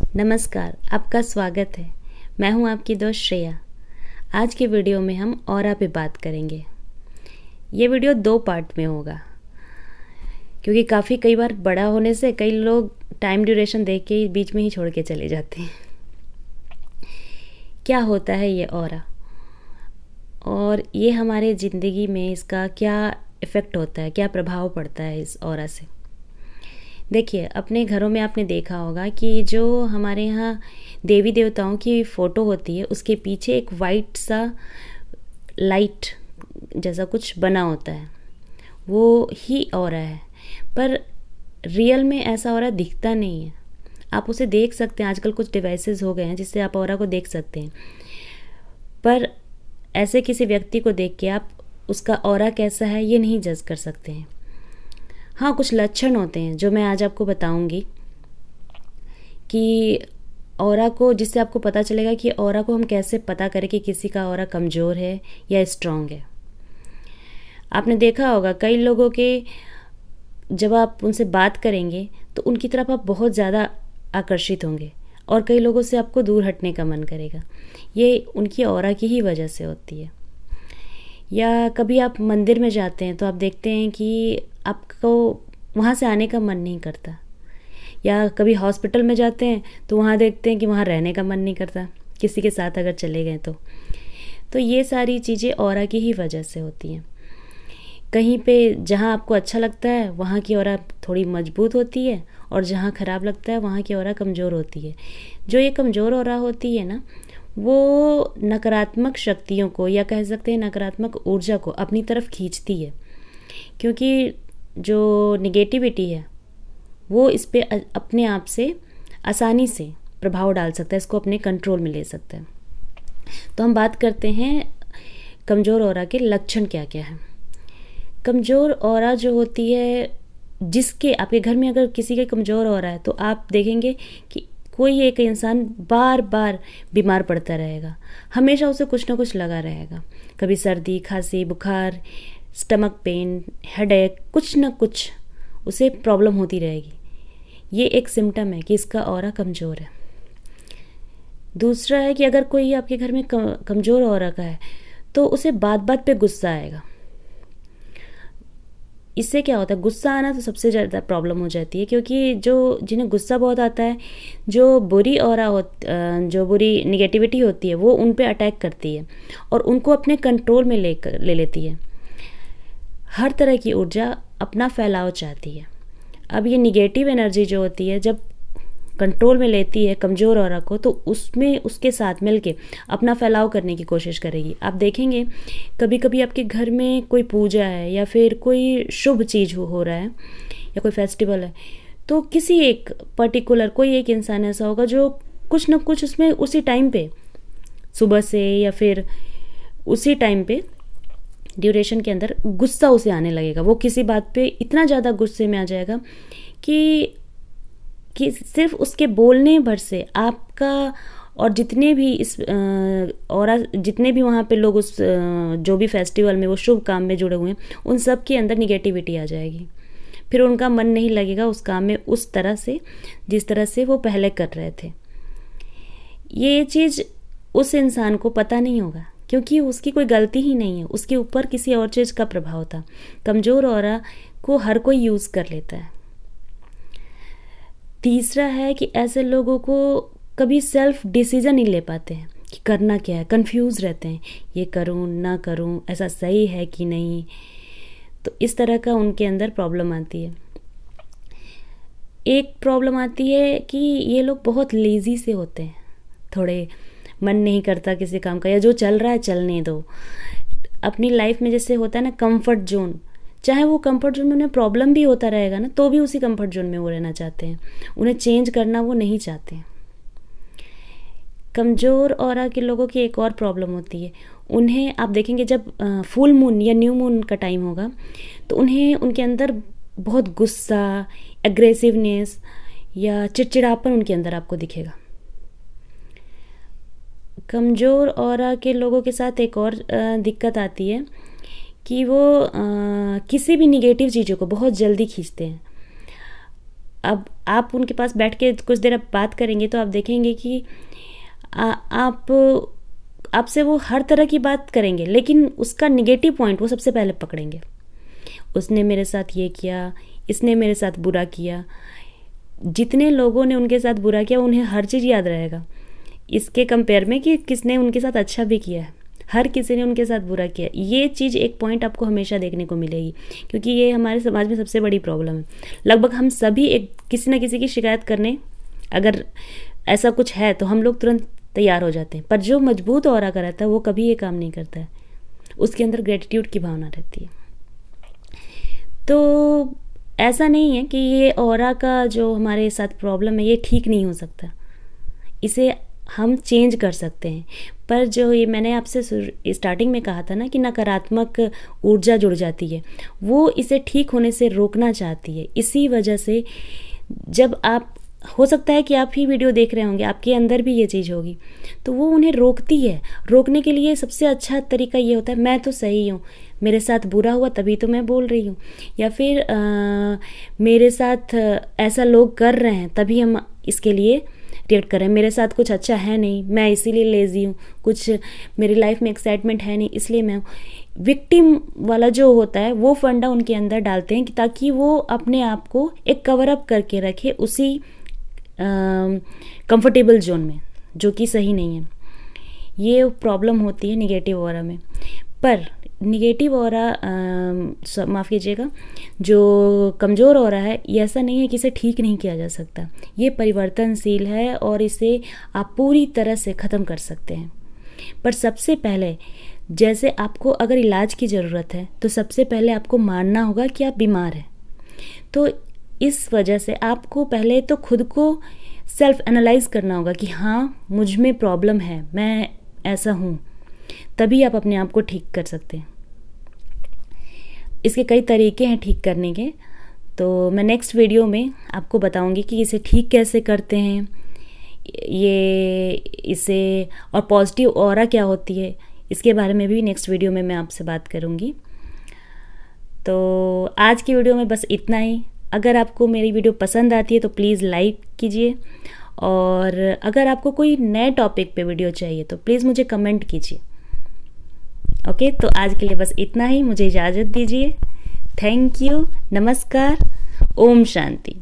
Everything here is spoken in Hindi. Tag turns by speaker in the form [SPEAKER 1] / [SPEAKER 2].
[SPEAKER 1] नमस्कार, आपका स्वागत है। मैं हूं आपकी दोस्त श्रेया। आज के वीडियो में हम ऑरा पे बात करेंगे। ये वीडियो 2 पार्ट में होगा क्योंकि कई बार बड़ा होने से कई लोग टाइम ड्यूरेशन देख के बीच में ही छोड़ के चले जाते हैं। क्या होता है ये ऑरा और ये हमारे ज़िंदगी में इसका क्या इफ़ेक्ट होता है, क्या प्रभाव पड़ता है इस ऑरा से। देखिए, अपने घरों में आपने देखा होगा कि जो हमारे यहाँ देवी देवताओं की फ़ोटो होती है उसके पीछे एक वाइट सा लाइट जैसा कुछ बना होता है, वो ही ऑरा है। पर रियल में ऐसा ऑरा दिखता नहीं है। आप उसे देख सकते हैं, आजकल कुछ डिवाइसेस हो गए हैं जिससे आप ऑरा को देख सकते हैं, पर ऐसे किसी व्यक्ति को देख के आप उसका ऑरा कैसा है ये नहीं जज कर सकते हैं। हाँ, कुछ लक्षण होते हैं जो मैं आज आपको बताऊंगी कि ऑरा को, जिससे आपको पता चलेगा कि ऑरा को हम कैसे पता करें कि किसी का ऑरा कमज़ोर है या स्ट्रांग है। आपने देखा होगा कई लोगों के, जब आप उनसे बात करेंगे तो उनकी तरफ आप बहुत ज़्यादा आकर्षित होंगे और कई लोगों से आपको दूर हटने का मन करेगा। ये उनकी ऑरा की ही वजह से होती है। या कभी आप मंदिर में जाते हैं तो आप देखते हैं कि आपको वहाँ से आने का मन नहीं करता। या कभी हॉस्पिटल में जाते हैं तो वहाँ देखते हैं कि वहाँ रहने का मन नहीं करता, किसी के साथ अगर चले गए तो ये सारी चीज़ें ऑरा की ही वजह से होती हैं। कहीं पे जहाँ आपको अच्छा लगता है वहाँ की ऑरा थोड़ी मजबूत होती है और जहाँ ख़राब लगता है वहाँ की ऑरा कमज़ोर होती है। जो ये कमज़ोर ऑरा होती है ना, वो नकारात्मक शक्तियों को, या कह सकते हैं नकारात्मक ऊर्जा को अपनी तरफ खींचती है, क्योंकि जो निगेटिविटी है वो इस पे अपने आप से आसानी से प्रभाव डाल सकता है, इसको अपने कंट्रोल में ले सकता है। तो हम बात करते हैं कमज़ोर ऑरा के लक्षण क्या क्या हैं। कमज़ोर ऑरा जो होती है, जिसके आपके घर में अगर किसी के कमज़ोर ऑरा है तो आप देखेंगे कि कोई एक इंसान बार बार बीमार पड़ता रहेगा, हमेशा उसे कुछ ना कुछ लगा रहेगा। कभी सर्दी, खांसी, बुखार, स्टमक पेन, हेडेक, कुछ ना कुछ उसे प्रॉब्लम होती रहेगी। ये एक सिम्टम है कि इसका ऑरा कमज़ोर है। दूसरा है कि अगर कोई आपके घर में कमज़ोर ऑरा का है तो उसे बात बात पे गुस्सा आएगा। इससे क्या होता है, गुस्सा आना तो सबसे ज़्यादा प्रॉब्लम हो जाती है, क्योंकि जिन्हें गुस्सा बहुत आता है, जो बुरी निगेटिविटी होती है वो उन पे अटैक करती है और उनको अपने कंट्रोल में ले लेती है। हर तरह की ऊर्जा अपना फैलाव चाहती है। अब ये निगेटिव एनर्जी जो होती है, जब कंट्रोल में लेती है कमज़ोर ऑरा को, तो उसमें उसके साथ मिलके अपना फैलाव करने की कोशिश करेगी। आप देखेंगे कभी कभी आपके घर में कोई पूजा है या फिर कोई शुभ चीज़ हो रहा है या कोई फेस्टिवल है, तो किसी एक पर्टिकुलर कोई एक इंसान ऐसा होगा जो कुछ ना कुछ उसमें उसी टाइम पे, सुबह से या फिर उसी टाइम पे ड्यूरेशन के अंदर गुस्सा उसे आने लगेगा। वो किसी बात पे इतना ज़्यादा गुस्से में आ जाएगा कि सिर्फ उसके बोलने भर से आपका और जितने भी वहाँ पे लोग उस जो भी फेस्टिवल में, वो शुभ काम में जुड़े हुए हैं, उन सब के अंदर निगेटिविटी आ जाएगी। फिर उनका मन नहीं लगेगा उस काम में उस तरह से जिस तरह से वो पहले कर रहे थे। ये चीज़ उस इंसान को पता नहीं होगा क्योंकि उसकी कोई गलती ही नहीं है, उसके ऊपर किसी और चीज़ का प्रभाव था। कमज़ोर ऑरा को हर कोई यूज़ कर लेता है। तीसरा है कि ऐसे लोगों को कभी सेल्फ डिसीजन नहीं ले पाते हैं कि करना क्या है, कंफ्यूज रहते हैं, ये करूँ ना करूँ, ऐसा सही है कि नहीं। तो इस तरह का उनके अंदर प्रॉब्लम आती है। एक प्रॉब्लम आती है कि ये लोग बहुत लेज़ी से होते हैं, थोड़े मन नहीं करता किसी काम का, या जो चल रहा है चलने दो। अपनी लाइफ में जैसे होता है ना कंफर्ट जोन, चाहे वो कंफर्ट जोन में उन्हें प्रॉब्लम भी होता रहेगा ना, तो भी उसी कंफर्ट जोन में वो रहना चाहते हैं, उन्हें चेंज करना वो नहीं चाहते हैं। कमज़ोर ऑरा के लोगों की एक और प्रॉब्लम होती है, उन्हें आप देखेंगे जब फुल मून या न्यू मून का टाइम होगा तो उन्हें उनके अंदर बहुत गुस्सा, एग्रेसिवनेस या चिड़चिड़ापन उनके अंदर आपको दिखेगा। कमज़ोर ऑरा के लोगों के साथ एक और दिक्कत आती है कि वो किसी भी निगेटिव चीज़ों को बहुत जल्दी खींचते हैं। अब आप उनके पास बैठ के कुछ देर आप बात करेंगे तो आप देखेंगे कि आप आपसे वो हर तरह की बात करेंगे, लेकिन उसका निगेटिव पॉइंट वो सबसे पहले पकड़ेंगे। उसने मेरे साथ ये किया, इसने मेरे साथ बुरा किया। जितने लोगों ने उनके साथ बुरा किया उन्हें हर चीज़ याद रहेगा, इसके कंपेयर में कि किसने उनके साथ अच्छा भी किया है। हर किसी ने उनके साथ बुरा किया, ये चीज़ एक पॉइंट आपको हमेशा देखने को मिलेगी, क्योंकि ये हमारे समाज में सबसे बड़ी प्रॉब्लम है। लगभग हम सभी एक किसी न किसी की शिकायत करने, अगर ऐसा कुछ है तो हम लोग तुरंत तैयार हो जाते हैं। पर जो मजबूत ऑरा का रहता है वो कभी ये काम नहीं करता है, उसके अंदर ग्रेटिट्यूड की भावना रहती है। तो ऐसा नहीं है कि ये ऑरा का जो हमारे साथ प्रॉब्लम है ये ठीक नहीं हो सकता, इसे हम चेंज कर सकते हैं। पर जो ये मैंने आपसे स्टार्टिंग में कहा था ना कि नकारात्मक ऊर्जा जुड़ जाती है, वो इसे ठीक होने से रोकना चाहती है। इसी वजह से जब आप, हो सकता है कि आप ही वीडियो देख रहे होंगे, आपके अंदर भी ये चीज़ होगी, तो वो उन्हें रोकती है। रोकने के लिए सबसे अच्छा तरीका ये होता है, मैं तो सही हूँ, मेरे साथ बुरा हुआ तभी तो मैं बोल रही हूँ, या फिर मेरे साथ ऐसा लोग कर रहे हैं तभी हम इसके लिए रिएक्ट कर रहे हैं, मेरे साथ कुछ अच्छा है नहीं, मैं इसीलिए लेज़ी हूँ, कुछ मेरी लाइफ में एक्साइटमेंट है नहीं इसलिए मैं हूँ। विक्टिम वाला जो होता है वो फंडा उनके अंदर डालते हैं कि ताकि वो अपने आप को एक कवर अप करके रखे उसी कंफर्टेबल जोन में, जो कि सही नहीं है। ये प्रॉब्लम होती है निगेटिव ऑरा में। पर निगेटिव ऑरा, माफ़ कीजिएगा, जो कमज़ोर ऑरा है, ये ऐसा नहीं है कि इसे ठीक नहीं किया जा सकता। ये परिवर्तनशील है और इसे आप पूरी तरह से ख़त्म कर सकते हैं। पर सबसे पहले, जैसे आपको अगर इलाज की ज़रूरत है तो सबसे पहले आपको मानना होगा कि आप बीमार हैं। तो इस वजह से आपको पहले तो खुद को सेल्फ एनालाइज करना होगा कि हाँ, मुझ में प्रॉब्लम है, मैं ऐसा हूँ, तभी आप अपने आप को ठीक कर सकते हैं। इसके कई तरीके हैं ठीक करने के, तो मैं नेक्स्ट वीडियो में आपको बताऊंगी कि इसे ठीक कैसे करते हैं, ये इसे, और पॉजिटिव ऑरा क्या होती है, इसके बारे में भी नेक्स्ट वीडियो में मैं आपसे बात करूंगी। तो आज की वीडियो में बस इतना ही। अगर आपको मेरी वीडियो पसंद आती है तो प्लीज़ लाइक कीजिए, और अगर आपको कोई नए टॉपिक पे वीडियो चाहिए तो प्लीज़ मुझे कमेंट कीजिए। ओके, तो आज के लिए बस इतना ही, मुझे इजाज़त दीजिए। थैंक यू, नमस्कार, ओम शांति।